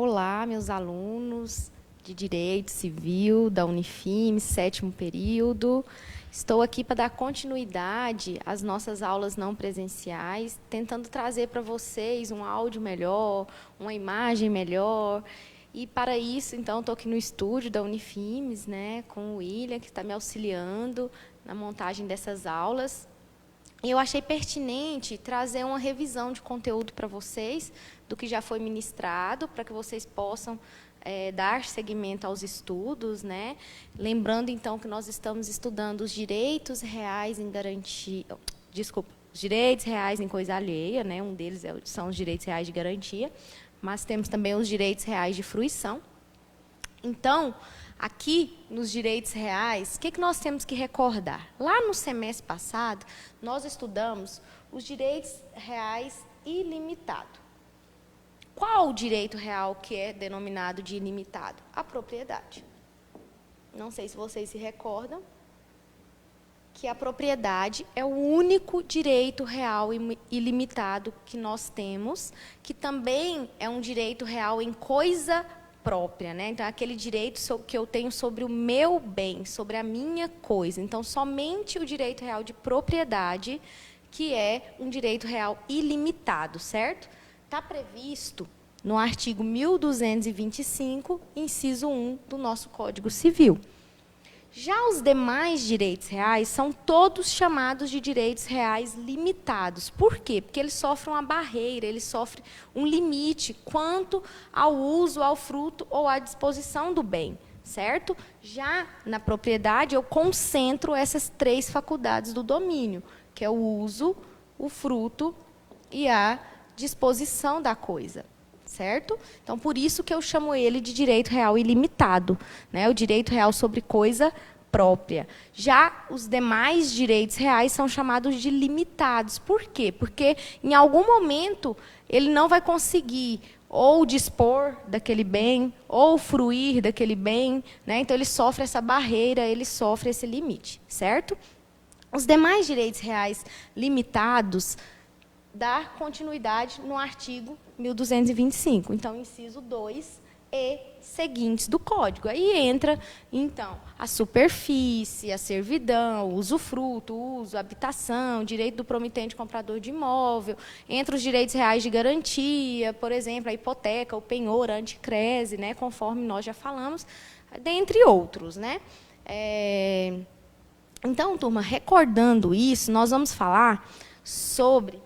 Olá, meus alunos de Direito Civil da Unifimes, 7º período. Estou aqui para dar continuidade às nossas aulas não presenciais, tentando trazer para vocês um áudio melhor, uma imagem melhor. E, para isso, então, estou aqui no estúdio da Unifimes, né, com o William, que está me auxiliando na montagem dessas aulas. E eu achei pertinente trazer uma revisão de conteúdo para vocês, do que já foi ministrado, para que vocês possam dar seguimento aos estudos, né? Lembrando, então, que nós estamos estudando os direitos reais em garantia... Desculpa, os direitos reais em coisa alheia, né? Um deles são os direitos reais de garantia, mas temos também os direitos reais de fruição. Então, aqui, nos direitos reais, o que nós temos que recordar? Lá no semestre passado, nós estudamos os direitos reais ilimitados. Qual o direito real que é denominado de ilimitado? A propriedade. Não sei se vocês se recordam que a propriedade é o único direito real ilimitado que nós temos, que também é um direito real em coisa própria, né? Então, é aquele direito que eu tenho sobre o meu bem, sobre a minha coisa. Então, somente o direito real de propriedade, que é um direito real ilimitado, certo? Está previsto no artigo 1225, inciso 1 do nosso Código Civil. Já os demais direitos reais são todos chamados de direitos reais limitados. Por quê? Porque eles sofrem uma barreira, eles sofrem um limite quanto ao uso, ao fruto ou à disposição do bem, certo? Já na propriedade, eu concentro essas 3 faculdades do domínio, que é o uso, o fruto e a disposição da coisa, certo? Então, por isso que eu chamo ele de direito real ilimitado, né? O direito real sobre coisa própria. Já os demais direitos reais são chamados de limitados. Por quê? Porque, em algum momento, ele não vai conseguir ou dispor daquele bem, ou fruir daquele bem, né? Então, ele sofre essa barreira, ele sofre esse limite, certo? Os demais direitos reais limitados dar continuidade no artigo 1225. Então, inciso 2 e seguintes do Código. Aí entra, então, a superfície, a servidão, o usufruto, o uso, a habitação, direito do promitente comprador de imóvel, entra os direitos reais de garantia, por exemplo, a hipoteca, o penhor, a anticrese, né, conforme nós já falamos, dentre outros, né? Então, turma, recordando isso, nós vamos falar sobre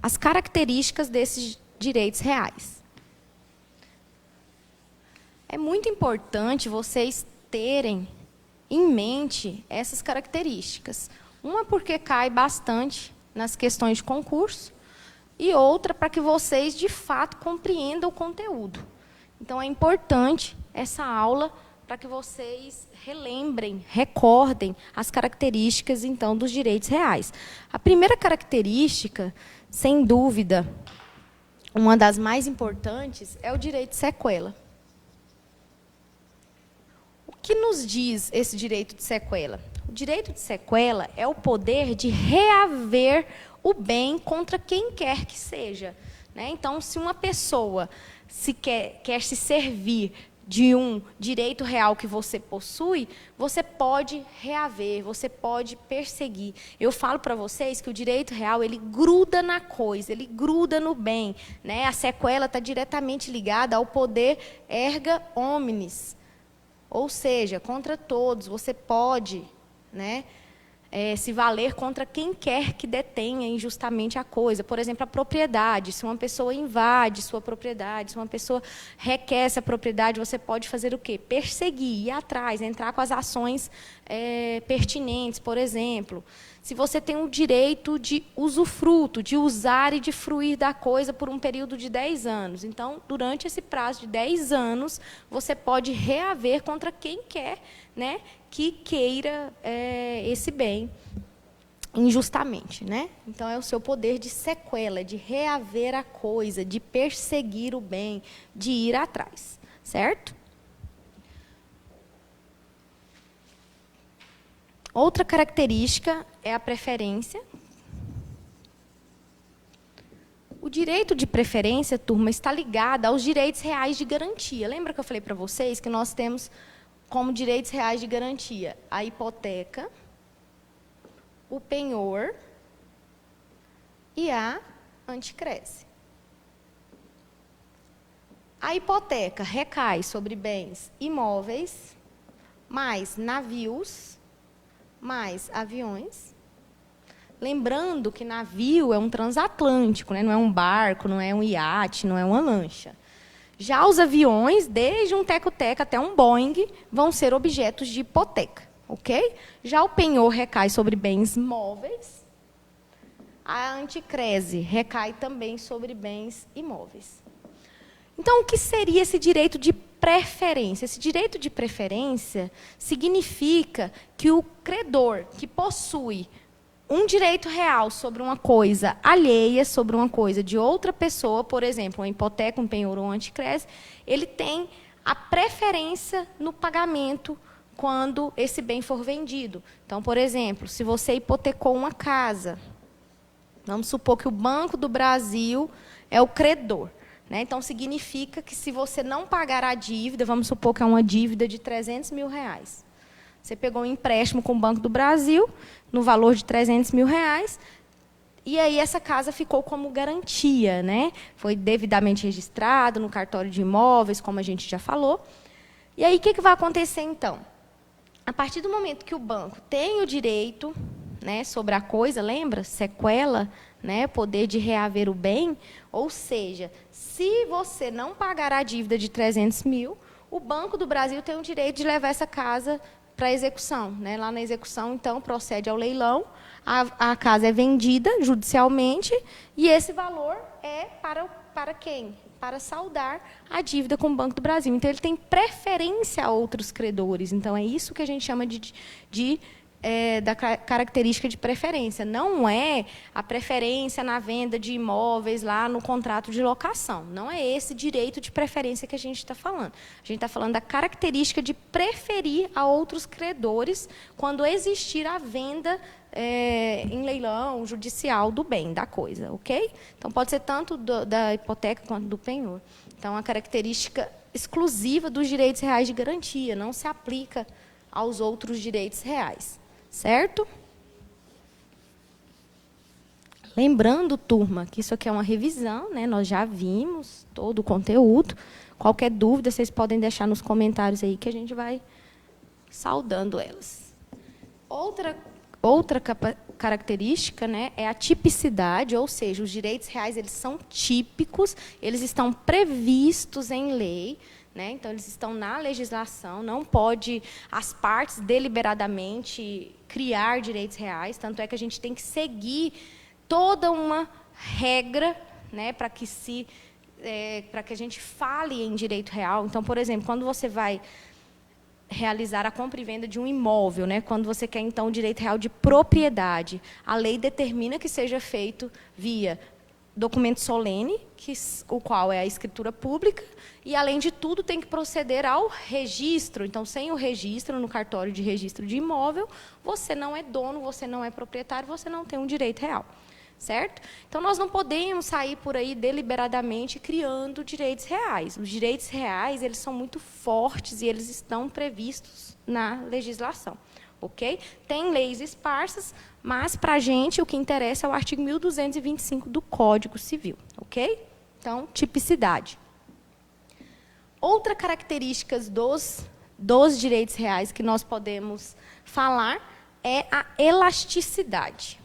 as características desses direitos reais. É muito importante vocês terem em mente essas características. Uma porque cai bastante nas questões de concurso e outra para que vocês, de fato, compreendam o conteúdo. Então, é importante essa aula para que vocês relembrem, recordem as características, então, dos direitos reais. A primeira característica, sem dúvida, uma das mais importantes, é o direito de sequela. O que nos diz esse direito de sequela? O direito de sequela é o poder de reaver o bem contra quem quer que seja, né? Então, se uma pessoa quer se servir de um direito real que você possui, você pode reaver, você pode perseguir. Eu falo para vocês que o direito real, ele gruda na coisa, ele gruda no bem, né? A sequela está diretamente ligada ao poder erga omnes, ou seja, contra todos. Você pode, né, se valer contra quem quer que detenha injustamente a coisa. Por exemplo, a propriedade. Se uma pessoa invade sua propriedade, se uma pessoa requer essa propriedade, você pode fazer o quê? Perseguir, ir atrás, entrar com as ações pertinentes, por exemplo. Se você tem o direito de usufruto, de usar e de fruir da coisa por um período de 10 anos. Então, durante esse prazo de 10 anos, você pode reaver contra quem quer, né, que queira esse bem injustamente, né? Então, é o seu poder de sequela, de reaver a coisa, de perseguir o bem, de ir atrás, certo? Outra característica é a preferência. O direito de preferência, turma, está ligado aos direitos reais de garantia. Lembra que eu falei para vocês que nós temos como direitos reais de garantia a hipoteca, o penhor e a anticrese. A hipoteca recai sobre bens imóveis, mais navios, mais aviões. Lembrando que navio é um transatlântico, né? Não é um barco, não é um iate, não é uma lancha. Já os aviões, desde um teco-teco até um Boeing, vão ser objetos de hipoteca, ok? Já o penhor recai sobre bens móveis. A anticrese recai também sobre bens imóveis. Então, o que seria esse direito de preferência? Esse direito de preferência significa que o credor que possui um direito real sobre uma coisa alheia, sobre uma coisa de outra pessoa, por exemplo, uma hipoteca, um penhor ou um anticrese, ele tem a preferência no pagamento quando esse bem for vendido. Então, por exemplo, se você hipotecou uma casa, vamos supor que o Banco do Brasil é o credor. Então, significa que se você não pagar a dívida, vamos supor que é uma dívida de R$300 mil. Você pegou um empréstimo com o Banco do Brasil, no valor de R$300 mil, e aí essa casa ficou como garantia, né? Foi devidamente registrado no cartório de imóveis, como a gente já falou. E aí, o que vai acontecer, então? A partir do momento que o banco tem o direito, né, sobre a coisa, lembra? Sequela, né, poder de reaver o bem. Ou seja, se você não pagar a dívida de R$300 mil, o Banco do Brasil tem o direito de levar essa casa para execução, né? Lá na execução, então, procede ao leilão, a casa é vendida judicialmente, e esse valor é para quem? Para saldar a dívida com o Banco do Brasil. Então, ele tem preferência a outros credores. Então, é isso que a gente chama da característica de preferência. Não é a preferência na venda de imóveis lá no contrato de locação. Não é esse direito de preferência que a gente está falando. A gente está falando da característica de preferir a outros credores quando existir a venda em leilão judicial do bem, da coisa, ok? Então, pode ser tanto da hipoteca quanto do penhor. Então, a característica exclusiva dos direitos reais de garantia, não se aplica aos outros direitos reais. Certo? Lembrando, turma, que isso aqui é uma revisão, né? Nós já vimos todo o conteúdo. Qualquer dúvida, vocês podem deixar nos comentários aí que a gente vai saudando elas. Outra característica, né, é a tipicidade, ou seja, os direitos reais eles são típicos, eles estão previstos em lei. Então, eles estão na legislação, não pode as partes deliberadamente criar direitos reais, tanto é que a gente tem que seguir toda uma regra, né, para que a gente fale em direito real. Então, por exemplo, quando você vai realizar a compra e venda de um imóvel, né, quando você quer, então, o direito real de propriedade, a lei determina que seja feito via documento solene, o qual é a escritura pública, e, além de tudo, tem que proceder ao registro. Então, sem o registro no cartório de registro de imóvel, você não é dono, você não é proprietário, você não tem um direito real. Certo? Então, nós não podemos sair por aí deliberadamente criando direitos reais. Os direitos reais eles são muito fortes e eles estão previstos na legislação. Ok? Tem leis esparsas, mas, para a gente, o que interessa é o artigo 1225 do Código Civil. Ok? Então, tipicidade. Outra característica dos direitos reais que nós podemos falar é a elasticidade.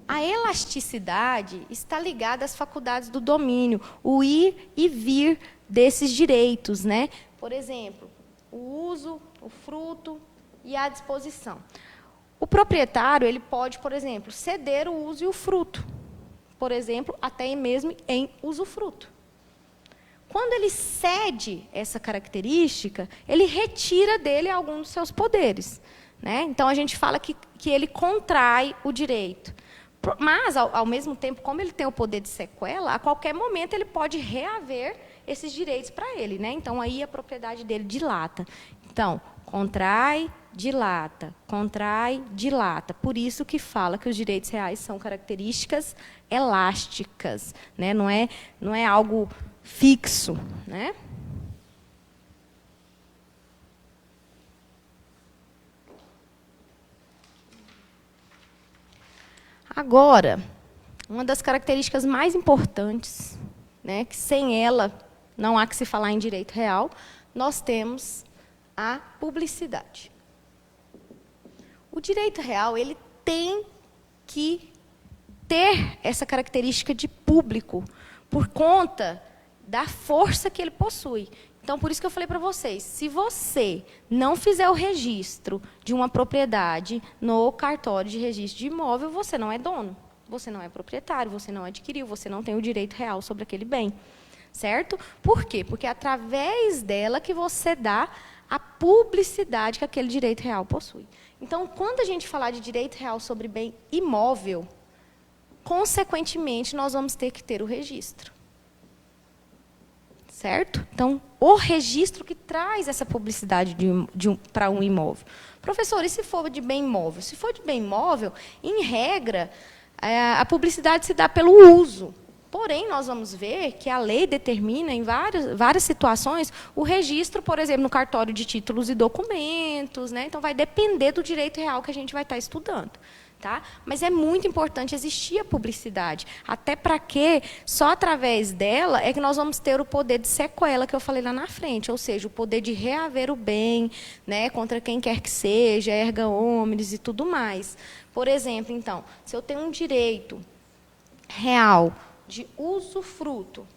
A elasticidade está ligada às faculdades do domínio, o ir e vir desses direitos, né? Por exemplo, o uso, o fruto e a disposição. O proprietário ele pode, por exemplo, ceder o uso e o fruto, por exemplo, até mesmo em usufruto. Quando ele cede essa característica, ele retira dele algum dos seus poderes, né? Então, a gente fala que ele contrai o direito. Mas, ao mesmo tempo, como ele tem o poder de sequela, a qualquer momento ele pode reaver esses direitos para ele, né? Então, aí a propriedade dele dilata. Então, contrai, dilata, contrai, dilata. Por isso que fala que os direitos reais são características elásticas, né? Não é algo fixo, né? Agora, uma das características mais importantes, né, que sem ela não há que se falar em direito real, nós temos a publicidade. O direito real ele tem que ter essa característica de público por conta da força que ele possui. Então, por isso que eu falei para vocês, se você não fizer o registro de uma propriedade no cartório de registro de imóvel, você não é dono, você não é proprietário, você não adquiriu, você não tem o direito real sobre aquele bem. Certo? Por quê? Porque é através dela que você dá a publicidade que aquele direito real possui. Então, quando a gente falar de direito real sobre bem imóvel, consequentemente, nós vamos ter que ter o registro. Certo? Então, o registro que traz essa publicidade para um imóvel. Professor, e se for de bem imóvel? Se for de bem imóvel, em regra, a publicidade se dá pelo uso. Porém, nós vamos ver que a lei determina, em várias situações, o registro, por exemplo, no cartório de títulos e documentos. Né? Então, vai depender do direito real que a gente vai estar estudando. Tá? Mas é muito importante existir a publicidade, até para que só através dela é que nós vamos ter o poder de sequela que eu falei lá na frente, ou seja, o poder de reaver o bem, né, contra quem quer que seja, erga omnes e tudo mais. Por exemplo, então, se eu tenho um direito real de usufruto,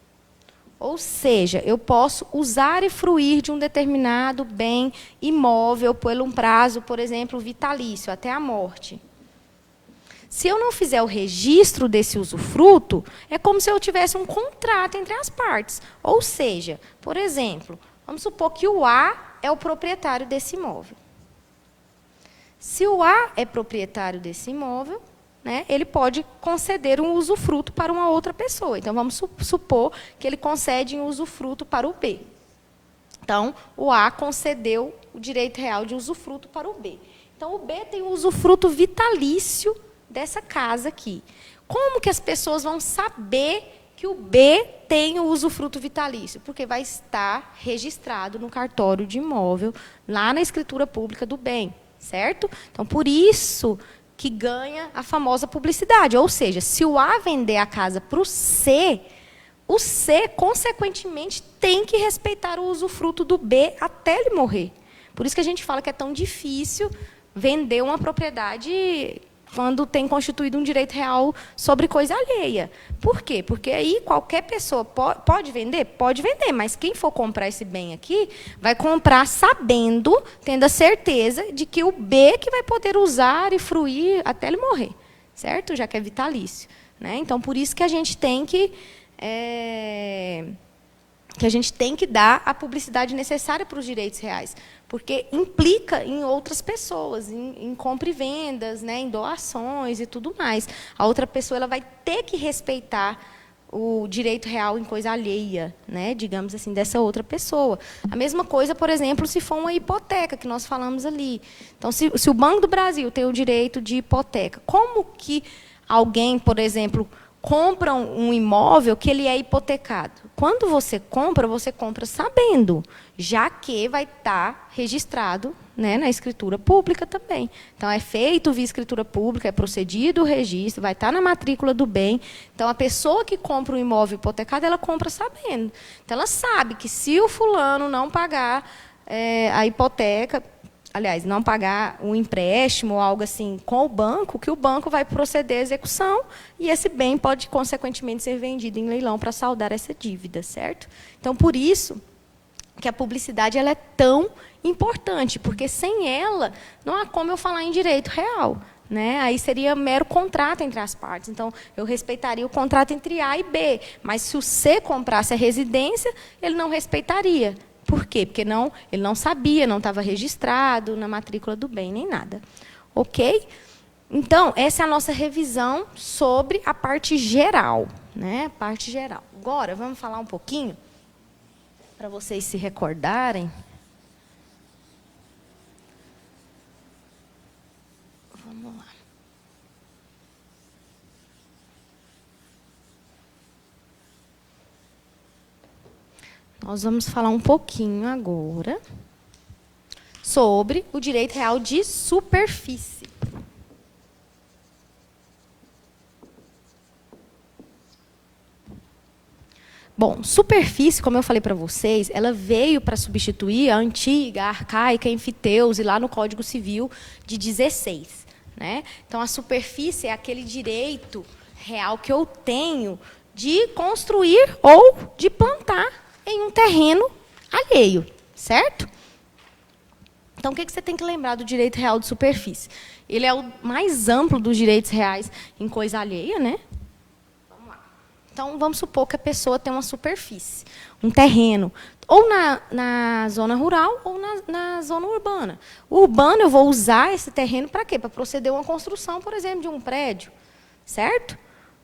ou seja, eu posso usar e fruir de um determinado bem imóvel por um prazo, por exemplo, vitalício, até a morte. Se eu não fizer o registro desse usufruto, é como se eu tivesse um contrato entre as partes. Ou seja, por exemplo, vamos supor que o A é o proprietário desse imóvel. Se o A é proprietário desse imóvel, né, ele pode conceder um usufruto para uma outra pessoa. Então, vamos supor que ele concede um usufruto para o B. Então, o A concedeu o direito real de usufruto para o B. Então, o B tem o usufruto vitalício dessa casa aqui. Como que as pessoas vão saber que o B tem o usufruto vitalício? Porque vai estar registrado no cartório de imóvel, lá na escritura pública do bem, certo? Então, por isso que ganha a famosa publicidade. Ou seja, se o A vender a casa para o C, consequentemente, tem que respeitar o usufruto do B até ele morrer. Por isso que a gente fala que é tão difícil vender uma propriedade quando tem constituído um direito real sobre coisa alheia. Por quê? Porque aí qualquer pessoa pode vender? Pode vender, mas quem for comprar esse bem aqui, vai comprar sabendo, tendo a certeza de que o B que vai poder usar e fruir até ele morrer, certo? Já que é vitalício. Né? Então, por isso que a gente tem que dar a publicidade necessária para os direitos reais, porque implica em outras pessoas, em compra e vendas, né, em doações e tudo mais. A outra pessoa ela vai ter que respeitar o direito real em coisa alheia, né, digamos assim, dessa outra pessoa. A mesma coisa, por exemplo, se for uma hipoteca, que nós falamos ali. Então, se o Banco do Brasil tem o direito de hipoteca, como que alguém, por exemplo, compra um imóvel que ele é hipotecado? Quando você compra sabendo, já que vai estar registrado, né, na escritura pública também. Então, é feito via escritura pública, é procedido o registro, vai estar na matrícula do bem. Então, a pessoa que compra um imóvel hipotecado, ela compra sabendo. Então, ela sabe que se o fulano não pagar a hipoteca, aliás, não pagar um empréstimo ou algo assim com o banco, que o banco vai proceder à execução e esse bem pode, consequentemente, ser vendido em leilão para saldar essa dívida, certo? Então, por isso que a publicidade ela é tão importante, porque sem ela não há como eu falar em direito real. Né? Aí seria mero contrato entre as partes. Então, eu respeitaria o contrato entre A e B, mas se o C comprasse a residência, ele não respeitaria. Por quê? Porque ele não sabia, não estava registrado na matrícula do bem, nem nada. Ok? Então, essa é a nossa revisão sobre a parte geral. Né? A parte geral. Agora, vamos falar um pouquinho, para vocês se recordarem, Nós vamos falar um pouquinho agora sobre o direito real de superfície. Bom, superfície, como eu falei para vocês, ela veio para substituir a antiga, a arcaica enfiteuse lá no Código Civil de 16. Né? Então, a superfície é aquele direito real que eu tenho de construir ou de plantar em um terreno alheio, certo? Então, o que você tem que lembrar do direito real de superfície? Ele é o mais amplo dos direitos reais em coisa alheia, né? Vamos lá. Então, vamos supor que a pessoa tem uma superfície, um terreno, ou na zona rural ou na zona urbana. O urbano, eu vou usar esse terreno para quê? Para proceder a uma construção, por exemplo, de um prédio, certo?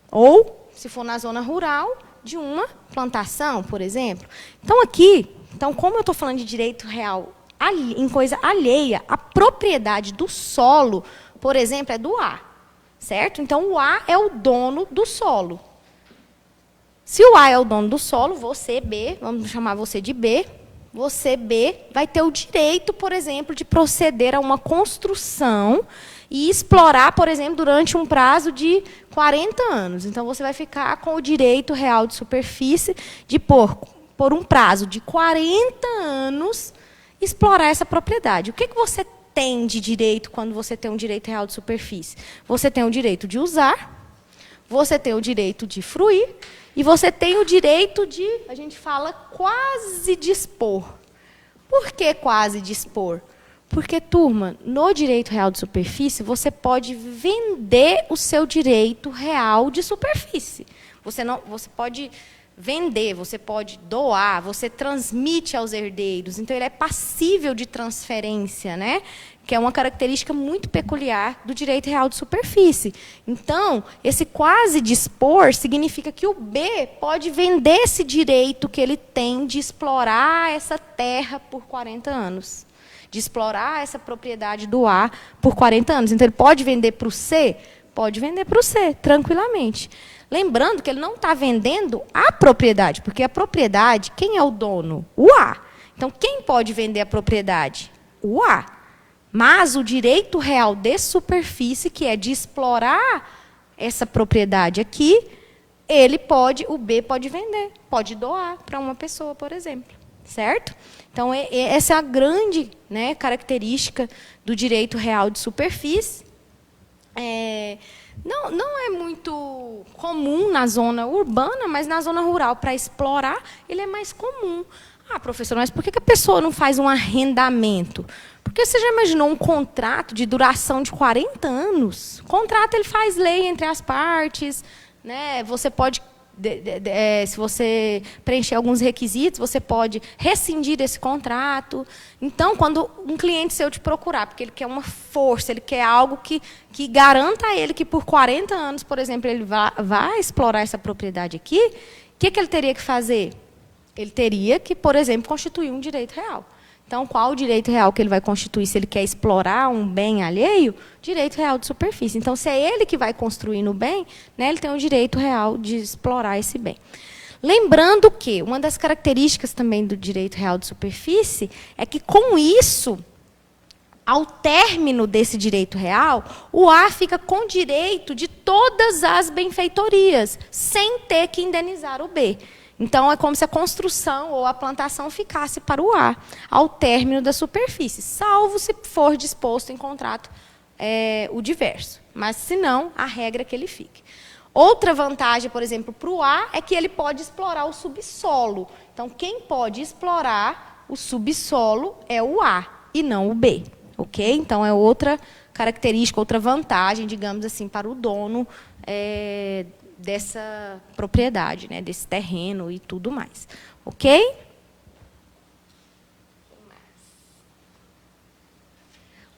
Ou, se for na zona rural, de uma plantação, por exemplo. Então, aqui, como eu estou falando de direito real em coisa alheia, a propriedade do solo, por exemplo, é do A, certo? Então, o A é o dono do solo. Se o A é o dono do solo, você, B, vamos chamar você de B, você, B, vai ter o direito, por exemplo, de proceder a uma construção e explorar, por exemplo, durante um prazo de 40 anos. Então, você vai ficar com o direito real de superfície de, por um prazo de 40 anos, explorar essa propriedade. O que você tem de direito quando você tem um direito real de superfície? Você tem o direito de usar, você tem o direito de fruir, e você tem o direito de, a gente fala, quase dispor. Por que quase dispor? Porque, turma, no direito real de superfície, você pode vender o seu direito real de superfície. Você pode vender, você pode doar, você transmite aos herdeiros. Então, ele é passível de transferência, né? Que é uma característica muito peculiar do direito real de superfície. Então, esse quase dispor significa que o B pode vender esse direito que ele tem de explorar essa terra por 40 anos. De explorar essa propriedade do A por 40 anos. Então, ele pode vender para o C? Pode vender para o C, tranquilamente. Lembrando que ele não está vendendo a propriedade, porque a propriedade, quem é o dono? O A. Então, quem pode vender a propriedade? O A. Mas o direito real de superfície, que é de explorar essa propriedade aqui, o B pode vender, pode doar para uma pessoa, por exemplo. Certo? Então, essa é a grande, né, característica do direito real de superfície. Não é muito comum na zona urbana, mas na zona rural, para explorar, ele é mais comum. Ah, professor, mas por que a pessoa não faz um arrendamento? Porque você já imaginou um contrato de duração de 40 anos? O contrato ele faz lei entre as partes, né? Você pode, se você preencher alguns requisitos, você pode rescindir esse contrato. Então, quando um cliente seu te procurar, porque ele quer uma força, ele quer algo que garanta a ele que por 40 anos, por exemplo, ele vai explorar essa propriedade aqui, o que ele teria que fazer? Ele teria que, por exemplo, constituir um direito real. Então, qual o direito real que ele vai constituir se ele quer explorar um bem alheio? Direito real de superfície. Então, se é ele que vai construir no bem, né, ele tem o direito real de explorar esse bem. Lembrando que uma das características também do direito real de superfície é que, com isso, ao término desse direito real, o A fica com direito de todas as benfeitorias, sem ter que indenizar o B. Então, é como se a construção ou a plantação ficasse para o A, ao término da superfície, salvo se for disposto em contrato o diverso. Mas, se não, a regra é que ele fique. Outra vantagem, por exemplo, para o A, é que ele pode explorar o subsolo. Então, quem pode explorar o subsolo é o A, e não o B. Ok? Então, é outra característica, outra vantagem, digamos assim, para o dono dessa propriedade, né, desse terreno e tudo mais. Ok?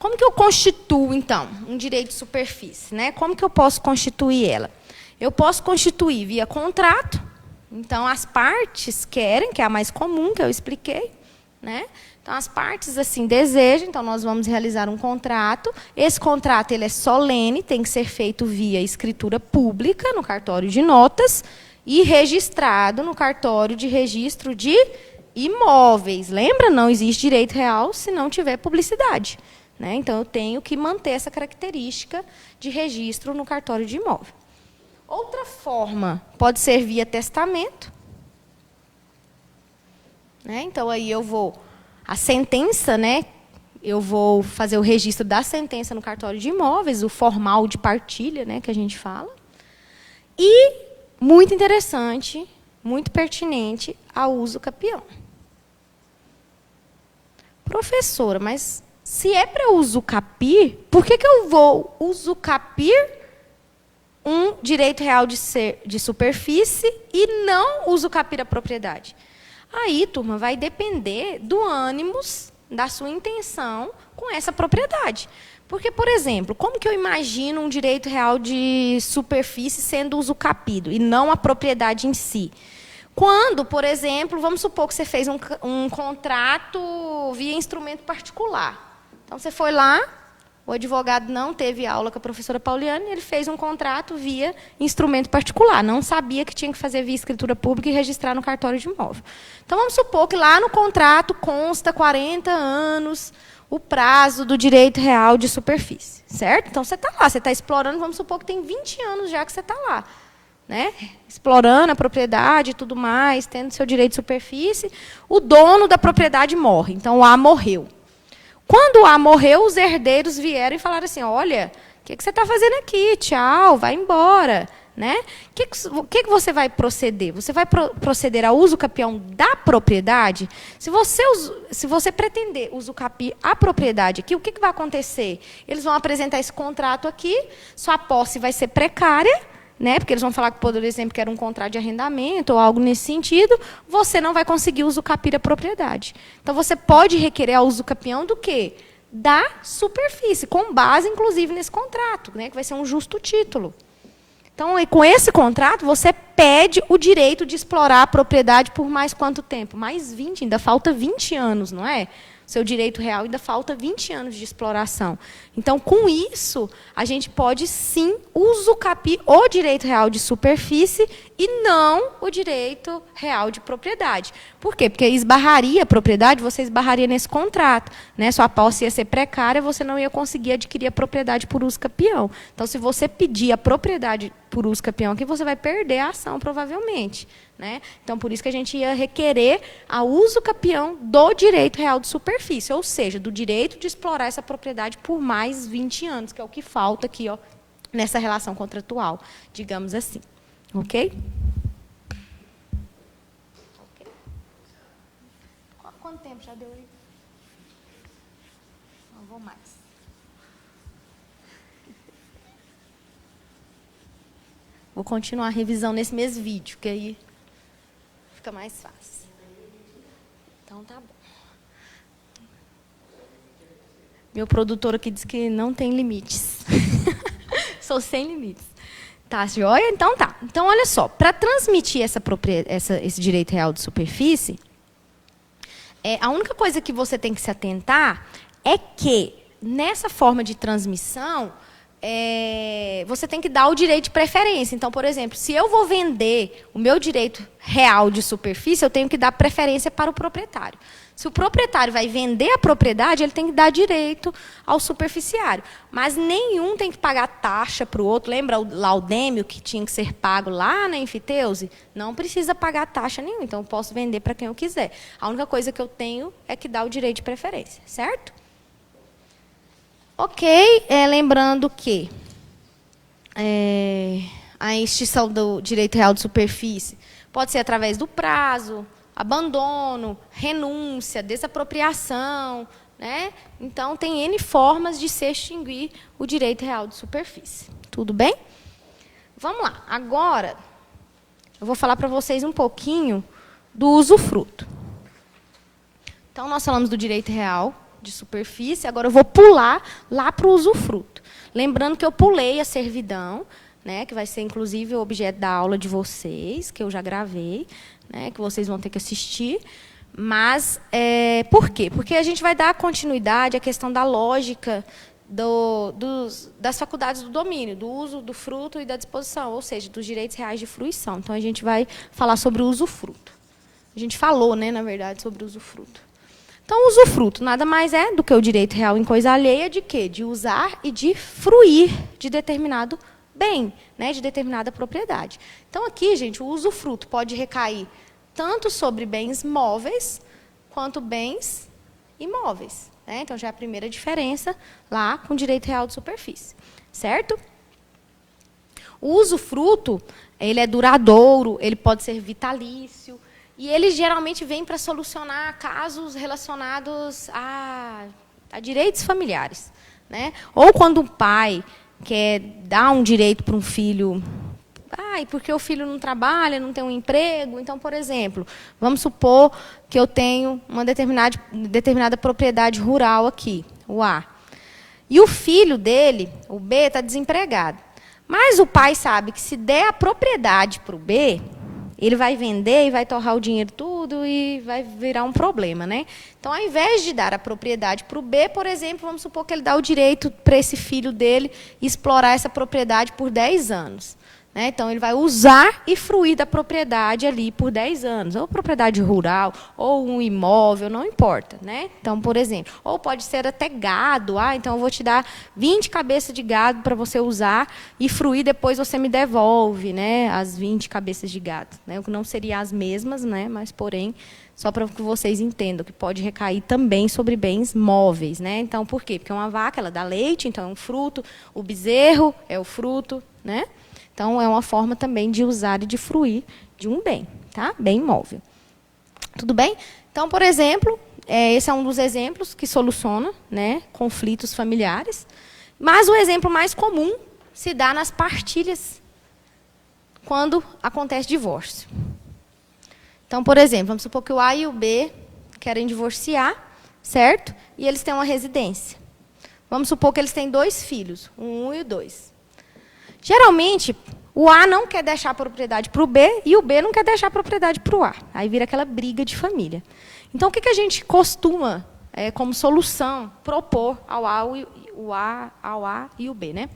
Como que eu constituo, então, um direito de superfície? Né? Como que eu posso constituir ela? Eu posso constituir via contrato. Então, as partes querem, que é a mais comum, que eu expliquei. Né? Então, as partes assim desejam, então nós vamos realizar um contrato. Esse contrato ele é solene, tem que ser feito via escritura pública, no cartório de notas, e registrado no cartório de registro de imóveis. Lembra? Não existe direito real se não tiver publicidade. Né? Então, eu tenho que manter essa característica de registro no cartório de imóvel. Outra forma pode ser via testamento. Né? Então, aí eu vou... A sentença, né? Eu vou fazer o registro da sentença no cartório de imóveis, o formal de partilha, né, que a gente fala. E, muito interessante, muito pertinente, a uso capião. Professora, mas se é para usucapir, por que eu vou usucapir um direito real de superfície e não usucapir a propriedade? Aí, turma, vai depender do ânimos, da sua intenção com essa propriedade. Porque, por exemplo, como que eu imagino um direito real de superfície sendo usucapido e não a propriedade em si? Quando, por exemplo, vamos supor que você fez um contrato via instrumento particular. Então, você foi lá, o advogado não teve aula com a professora Pauliane, ele fez um contrato via instrumento particular. Não sabia que tinha que fazer via escritura pública e registrar no cartório de imóvel. Então, vamos supor que lá no contrato consta 40 anos o prazo do direito real de superfície. Certo? Então, você está lá, você está explorando, vamos supor que tem 20 anos já que você está lá. Né? Explorando a propriedade e tudo mais, tendo seu direito de superfície, o dono da propriedade morre. Então, o A morreu. Quando o A morreu, os herdeiros vieram e falaram assim, olha, o que você está fazendo aqui? Tchau, vai embora. Né? O que você vai proceder? Você vai proceder ao uso capião da propriedade? Se você pretender usucapir a propriedade aqui, o que vai acontecer? Eles vão apresentar esse contrato aqui, sua posse vai ser precária, né? Porque eles vão falar, por exemplo, que era um contrato de arrendamento ou algo nesse sentido, você não vai conseguir usucapir a propriedade. Então, você pode requerer a usucapião do quê? Da superfície, com base, inclusive, nesse contrato, né? Que vai ser um justo título. Então, com esse contrato, você pede o direito de explorar a propriedade por mais quanto tempo? Mais 20, ainda falta 20 anos, não é? Seu direito real ainda falta 20 anos de exploração. Então, com isso, a gente pode, sim, usucapir o direito real de superfície e não o direito real de propriedade. Por quê? Porque esbarraria a propriedade, você esbarraria nesse contrato. Né? Sua posse ia ser precária, você não ia conseguir adquirir a propriedade por uso capião. Então, se você pedir a propriedade por uso capião aqui, você vai perder a ação, provavelmente. Né? Então, por isso que a gente ia requerer a uso capião do direito real de superfície, ou seja, do direito de explorar essa propriedade por mais 20 anos, que é o que falta aqui, ó, nessa relação contratual, digamos assim. Ok? Quanto tempo já deu aí? Não vou mais. Vou continuar a revisão nesse mesmo vídeo, que aí fica mais fácil. Então, tá bom. Meu produtor aqui diz que não tem limites. Sou sem limites. Tá, joia? Então, tá. Então, olha só. Para transmitir esse direito real de superfície, a única coisa que você tem que se atentar é que, nessa forma de transmissão, você tem que dar o direito de preferência. Então, por exemplo, se eu vou vender o meu direito real de superfície, eu tenho que dar preferência para o proprietário. Se o proprietário vai vender a propriedade, ele tem que dar direito ao superficiário. Mas nenhum tem que pagar taxa para o outro. Lembra o laudêmio que tinha que ser pago lá na enfiteuse? Não precisa pagar taxa nenhuma, então eu posso vender para quem eu quiser. A única coisa que eu tenho é que dar o direito de preferência, certo? Ok, lembrando que a extinção do direito real de superfície pode ser através do prazo, abandono, renúncia, desapropriação, né? Então, tem N formas de se extinguir o direito real de superfície. Tudo bem? Vamos lá. Agora, eu vou falar para vocês um pouquinho do usufruto. Então, nós falamos do direito real de superfície, agora eu vou pular lá para o usufruto. Lembrando que eu pulei a servidão, né, que vai ser, inclusive, o objeto da aula de vocês, que eu já gravei, né, que vocês vão ter que assistir. Mas, por quê? Porque a gente vai dar continuidade à questão da lógica das faculdades do domínio, do uso, do fruto e da disposição, ou seja, dos direitos reais de fruição. Então, a gente vai falar sobre o usufruto. A gente falou, né, na verdade, sobre o usufruto. Então, o usufruto nada mais é do que o direito real em coisa alheia de quê? De usar e de fruir de determinado bem, né, de determinada propriedade. Então, aqui, gente, o usufruto pode recair tanto sobre bens móveis quanto bens imóveis. Né? Então, já é a primeira diferença lá com o direito real de superfície. Certo? O usufruto, ele é duradouro, ele pode ser vitalício, e ele geralmente vem para solucionar casos relacionados a direitos familiares. Né? Ou quando um pai quer dar um direito para um filho, porque o filho não trabalha, não tem um emprego. Então, por exemplo, vamos supor que eu tenho uma determinada propriedade rural aqui, o A. E o filho dele, o B, está desempregado. Mas o pai sabe que se der a propriedade para o B, ele vai vender e vai torrar o dinheiro tudo e vai virar um problema. Né? Então, ao invés de dar a propriedade para o B, por exemplo, vamos supor que ele dá o direito para esse filho dele explorar essa propriedade por 10 anos. Né? Então, ele vai usar e fruir da propriedade ali por 10 anos. Ou propriedade rural, ou um imóvel, não importa. Né? Então, por exemplo, ou pode ser até gado. Então, eu vou te dar 20 cabeças de gado para você usar e fruir, depois você me devolve, né, as 20 cabeças de gado. Né? Não seriam as mesmas, né, mas, porém, só para que vocês entendam que pode recair também sobre bens móveis. Né? Então, por quê? Porque uma vaca ela dá leite, então é um fruto. O bezerro é o fruto, né? Então, é uma forma também de usar e de fruir de um bem, tá? Bem imóvel. Tudo bem? Então, por exemplo, esse é um dos exemplos que soluciona, né, conflitos familiares. Mas o exemplo mais comum se dá nas partilhas, quando acontece divórcio. Então, por exemplo, vamos supor que o A e o B querem divorciar, certo? E eles têm uma residência. Vamos supor que eles têm 2 filhos, o 1 e o 2. Geralmente, o A não quer deixar a propriedade para o B e o B não quer deixar a propriedade para o A. Aí vira aquela briga de família. Então, o que a gente costuma, como solução, propor ao A e o B? Né?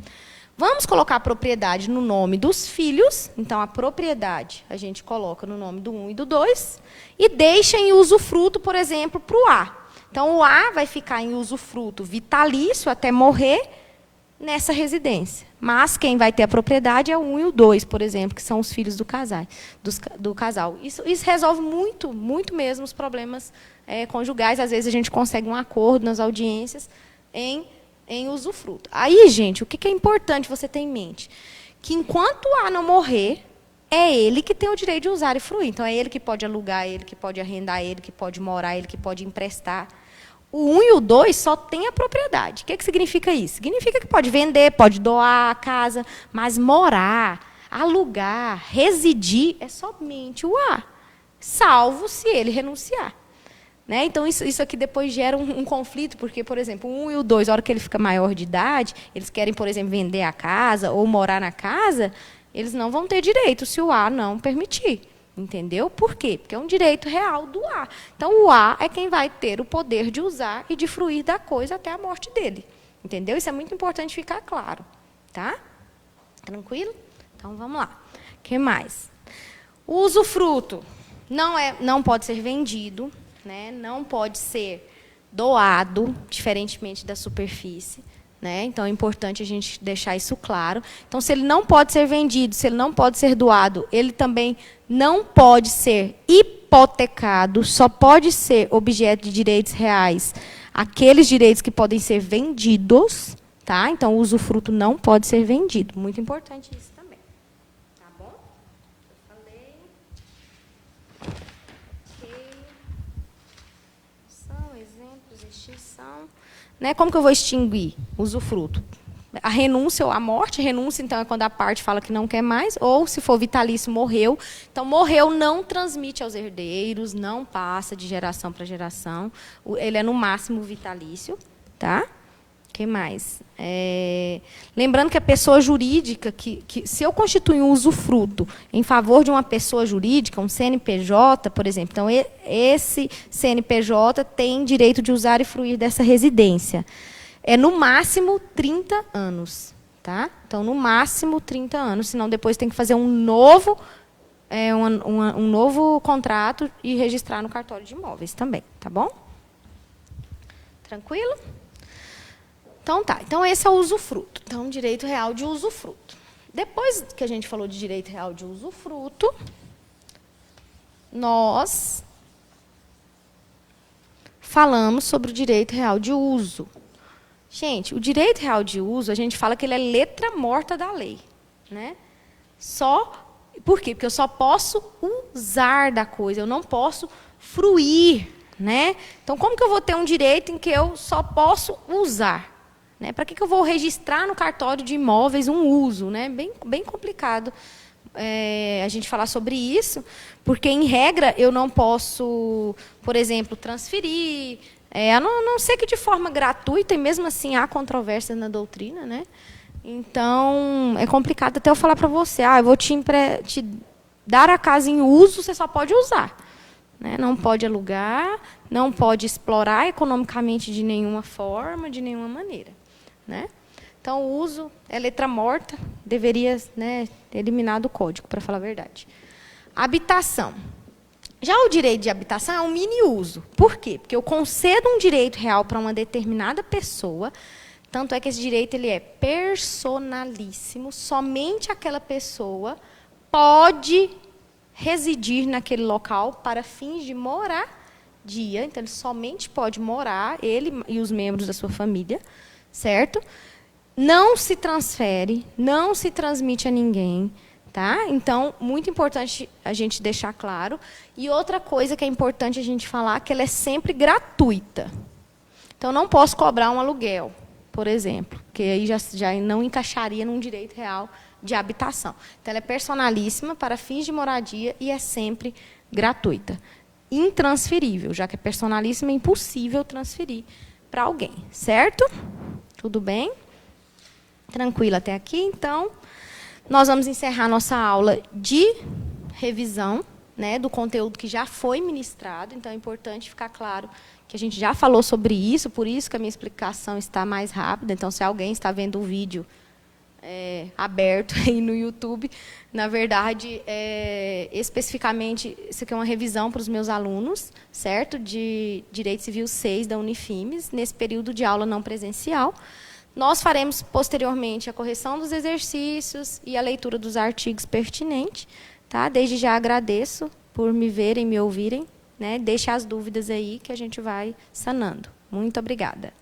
Vamos colocar a propriedade no nome dos filhos. Então, a propriedade a gente coloca no nome do 1 e do 2 e deixa em usufruto, por exemplo, para o A. Então, o A vai ficar em usufruto vitalício até morrer nessa residência. Mas quem vai ter a propriedade é o 1 e o 2, por exemplo, que são os filhos do casal. Isso resolve muito, muito mesmo os problemas conjugais. Às vezes a gente consegue um acordo nas audiências em usufruto. Aí, gente, o que é importante você ter em mente? Que enquanto o A não morrer, é ele que tem o direito de usar e fruir. Então, é ele que pode alugar, é ele que pode arrendar, é ele que pode morar, é ele que pode emprestar. O 1 e o 2 só tem a propriedade. O que significa isso? Significa que pode vender, pode doar a casa, mas morar, alugar, residir é somente o A, salvo se ele renunciar. Né? Então, isso aqui depois gera um conflito, porque, por exemplo, o 1 e o 2, na hora que ele fica maior de idade, eles querem, por exemplo, vender a casa ou morar na casa, eles não vão ter direito se o A não permitir. Entendeu? Por quê? Porque é um direito real do A. Então, o A é quem vai ter o poder de usar e de fruir da coisa até a morte dele. Entendeu? Isso é muito importante ficar claro. Tá? Tranquilo? Então, vamos lá. O que mais? O usufruto não pode ser vendido, né? Não pode ser doado, diferentemente da superfície. Né? Então, é importante a gente deixar isso claro. Então, se ele não pode ser vendido, se ele não pode ser doado, ele também não pode ser hipotecado, só pode ser objeto de direitos reais aqueles direitos que podem ser vendidos. Tá? Então, o usufruto não pode ser vendido. Muito importante isso também. Tá bom? Eu falei. Ok. São exemplos, extinção. Né? Como que eu vou extinguir o usufruto? A renúncia ou a morte. Renúncia, então, é quando a parte fala que não quer mais. Ou, se for vitalício, morreu. Então, morreu não transmite aos herdeiros, não passa de geração para geração. Ele é, no máximo, vitalício. Tá? O que mais? Lembrando que a pessoa jurídica, se eu constituir um usufruto em favor de uma pessoa jurídica, um CNPJ, por exemplo, então esse CNPJ tem direito de usar e fruir dessa residência. É no máximo 30 anos. Tá? Então, no máximo 30 anos, senão depois tem que fazer um novo um novo contrato e registrar no cartório de imóveis também, tá bom? Tranquilo? Então tá, então esse é o usufruto. Então, direito real de usufruto. Depois que a gente falou de direito real de usufruto, nós falamos sobre o direito real de uso. Gente, o direito real de uso, a gente fala que ele é letra morta da lei, né? Por quê? Porque eu só posso usar da coisa, eu não posso fruir, né? Então, como que eu vou ter um direito em que eu só posso usar? Né? Para que eu vou registrar no cartório de imóveis um uso? Né? Bem complicado a gente falar sobre isso, porque, em regra, eu não posso, por exemplo, transferir, a não ser que de forma gratuita, e mesmo assim há controvérsias na doutrina, né? Então, é complicado até eu falar para você, eu vou te dar a casa em uso, você só pode usar. Né? Não pode alugar, não pode explorar economicamente de nenhuma forma, de nenhuma maneira. Né? Então, o uso é letra morta, deveria, né, eliminar do código, para falar a verdade. Habitação. Já o direito de habitação é um mini-uso. Por quê? Porque eu concedo um direito real para uma determinada pessoa, tanto é que esse direito ele é personalíssimo, somente aquela pessoa pode residir naquele local para fins de moradia. Então, ele somente pode morar, ele e os membros da sua família, certo? Não se transfere, não se transmite a ninguém, tá? Então, muito importante a gente deixar claro. E outra coisa que é importante a gente falar, que ela é sempre gratuita. Então, não posso cobrar um aluguel, por exemplo, porque aí já não encaixaria num direito real de habitação. Então, ela é personalíssima para fins de moradia e é sempre gratuita. Intransferível, já que é personalíssima, é impossível transferir para alguém, certo? Tudo bem? Tranquilo até aqui? Então, nós vamos encerrar nossa aula de revisão, né, do conteúdo que já foi ministrado. Então, é importante ficar claro que a gente já falou sobre isso, por isso que a minha explicação está mais rápida. Então, se alguém está vendo o vídeo aberto aí no YouTube, na verdade, especificamente, isso aqui é uma revisão para os meus alunos, certo? De Direito Civil 6 da Unifimes, nesse período de aula não presencial. Nós faremos, posteriormente, a correção dos exercícios e a leitura dos artigos pertinentes. Tá? Desde já agradeço por me verem, me ouvirem. Né? Deixe as dúvidas aí que a gente vai sanando. Muito obrigada.